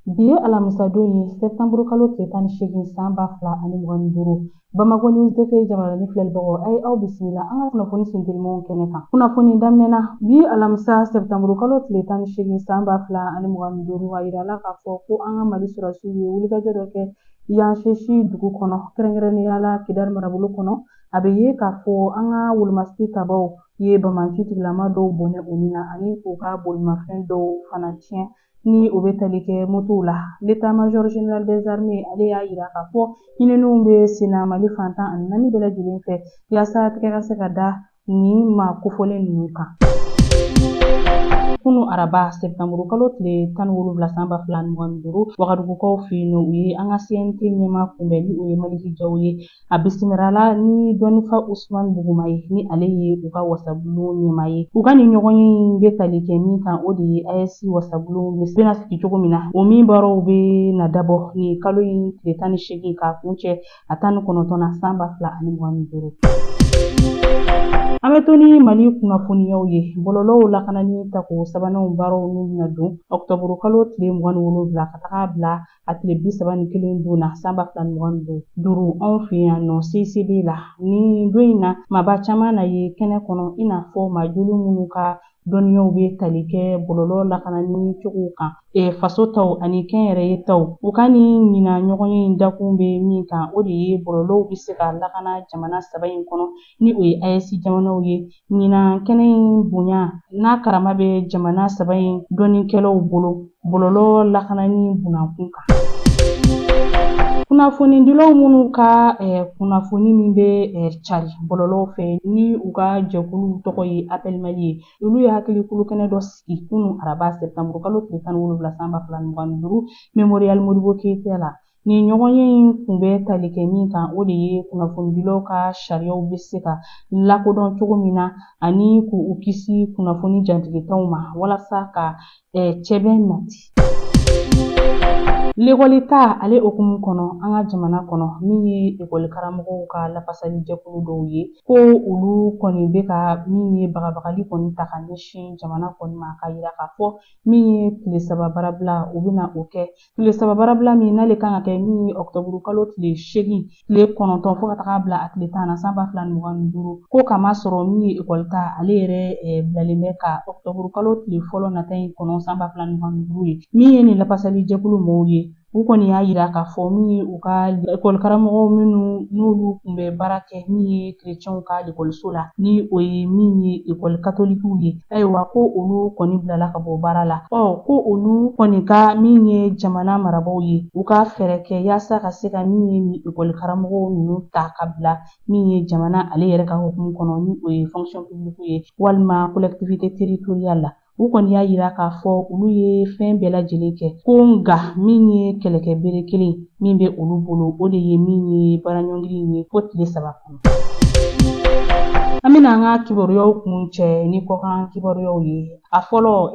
Bi ye alamisa don ye septanburu kalo tile 18 san 2025 Bamakɔ News TV jamananin filɛlibagaw a ye aw bisimila an ka kunnafoni sintelmanw kɛnɛ kan. Kunnafoni daminɛna bi alamisa septanburu kalo tile 18 san 2025 a yirala k'a fɔ ko an ka Mali sɔrɔsiw ye wulikajɔ dɔ kɛ Yansesi dugu kɔnɔ kɛrɛnkɛrɛnnenya la Kidali marabolo kɔnɔ. A bɛ ye k'a fɔ an ka wolomasigi tabaw ye Bamanci tigilama dɔw bɔnɛ u ni na ani k'u ka bolimafɛn dɔw fana tiɲɛ ni o bɛ tali kɛ motow la. L'état-major général des armées ale y'a yira k'a fɔ ɲininiw bɛ senna Mali fantan ani naani bɛɛ lajɛlen fɛ yaasa tigɛ ka se ka da nin maa kofɔlen ninnu kan. Kunu araba septanburu kalo tile 17 san 2025 Wagadugukaw fɛ yen u ye an ka CNT ɲɛma kunbɛn ni o ye Maliki Jaw ye. A bisimilala ni dɔnnifa Usman Buguma ye ni ale ye u ka wasabulon ɲɛma ye. U ka nin ɲɔgɔnye in bɛ tali kɛ min kan o de ye AES wasabulon bɛna sigi cogo min na. O min baaraw bɛ na dabɔ ni kalo in tile 18 k'a kun cɛ a 19 na san 2025. An bɛ to ni Mali kunnafoniyaw ye. Bɔlɔlɔw lakanani tako sabananw baaraw n'u bɛna don Octobre kalo tile 27 ka taga bila a tile 31 don na san 2025 anw fɛ yan nɔ CCB la. Ni don in na maaba caman na ye kɛnɛ kɔnɔ i n'a fɔ majoli minnu ka dɔnniyaw bɛ tali kɛ bɔlɔlɔ lakanani cogo kan. Faso taw ani kɛnyɛrɛye taw u ka nin ɲina ɲɔgɔnye in dakun bɛ min kan o de ye bɔlɔlɔw bɛ se ka lakana jamana 3 in kɔnɔ ni o ye AES jamanaw ye. Ɲina kɛnɛ in bonya n'a karama bɛ jamana 3 in dɔnnikɛlaw bolo bɔlɔlɔ lakanani bunakun kan. Kunnafonidilaw minnu ka kunnafoni min bɛ cari bɔlɔlɔw fɛ ni u ka jɛkulu tɔgɔ ye Appel Mali ye. Olu ye hakilikulu kɛnɛ dɔ sigi kunu araba septanburu kalo tile 17 san 2025 Memorial Modibo Keyita la. Nin ɲɔgɔnye in kun bɛ tali kɛ min kan o de ye kunnafonidilaw ka sariyaw bɛ se ka lakodɔn cogo min na ani k'u kisi kunnafoni jantigitaw ma walasa ka cɛbɛn nati. L'écolita ale okumu kɔnɔ an ka jamana kɔnɔ min ye école karamɔgɔw ka lafasali jɛkulu dɔw ye ko olu kɔni bɛ ka min ye bagabagali kɔni ta ka ɲɛsin jamana kɔni ma ka yira k'a fɔ min ye tile 3 baarabila u bɛna o kɛ. Tile 3 baarabila min n'ale kan ka kɛ min ye Octobre kalo tile 8 tile 9 fo ka taga bila a tile 10 na san 2025 ko kama sɔrɔ min ye écolita ale yɛrɛ bilalen bɛ ka Octobre kalo tile fɔlɔ nata in kɔnɔ san 2025 ye min ye nin lafasali jɛkulu mɔɔw ye. U kɔni y'a yira k'a fɔ min ye u ka école karamɔgɔw minnu n'olu kun bɛ baara kɛ min ye chrétienw ka écoliso la ni o ye min ye école catholiquew ye. Ayiwa ko olu kɔni bilala ka bɔ baara la. Ko olu kɔni ka min ye jamana marabaaw ye u ka fɛɛrɛ kɛ yaasa ka se ka min ye ni école karamɔgɔw ninnu ta ka bila min ye jamana ale yɛrɛ ka hukumu kɔnɔ ni o ye fonction publique ye walima collectivité territoriale la. U kɔni y'a yira k'a fɔ olu ye fɛn bɛɛ lajɛlen kɛ ko nka min ye kɛlɛkɛ bere kelen min bɛ olu bolo o de ye min ye baaraɲɔgɔn ye fo tile 3 kɔnɔ. An bɛna an ka kibaruyaw kun cɛ ni kɔkan kibaruyaw ye. A fɔlɔ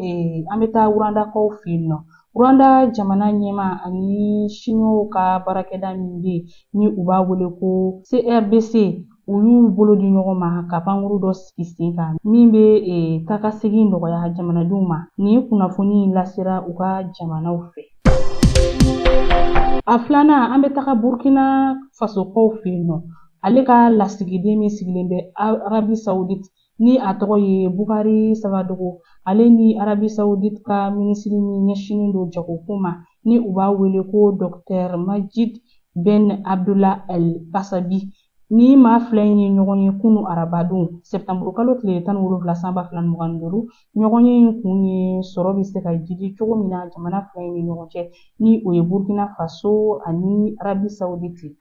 an bɛ taa Wurandakaw fɛ yen nɔ. Wuranda jamana ɲɛma ani Chinois ka baarakɛda min bɛ ni u b'a wele ko CRDC u y'u bolo di ɲɔgɔn ma ka pankuru dɔ sigi sen kan min bɛ tagasegin nɔgɔya jamanadenw ma. Nin kunnafoni lasera u ka jamanaw fɛ. A filanan an bɛ taga Burkina Fasokaw fɛ yen nɔ. Ale ka lasigiden min sigilen bɛ Arabi Saoudite ni a tɔgɔ ye Bukari Sabadogo ale ni Arabi Saoudite ka minisiri min ɲɛsinen don jagoko ma ni u b'a wele ko Dr Majid Ben Abdullah El Basabi. Ni maa fila in ye ɲɔgɔn ye kunu arabadon septanburu kalo tile 17 san 2025 ɲɔgɔnye in kun ye sɔrɔ bɛ se ka jidi cogo min na jamana fila in ni ɲɔgɔn cɛ ni o ye Burkina Faso ani Arabi Saoudite.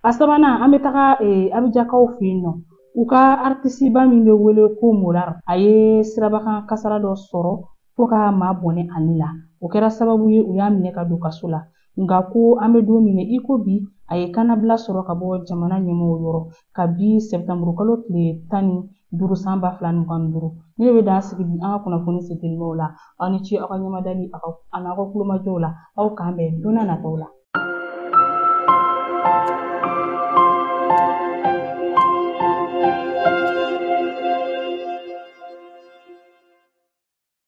A sabanan an bɛ taga Abidjakaw fɛ yen nɔ. U ka artisiba min bɛ wele ko Molar a ye sirabakan kasara dɔ sɔrɔ fo ka maa bɔnɛ ale la. O kɛra sababu ye u y'a minɛ ka don kaso la. Nka ko an bɛ don minɛ i ko bi a ye kannabila sɔrɔ ka bɔ jamana ɲɛmɔgɔw yɔrɔ ka bi septanburu kalo tile 15 san 2025. Ne bɛ dan sigi an ka kunnafoni sintelmanw la. Aw ni ce aw ka ɲɛmadali a n'aw ka kulomajɔw la. Aw k'an bɛn don n'a nataw la.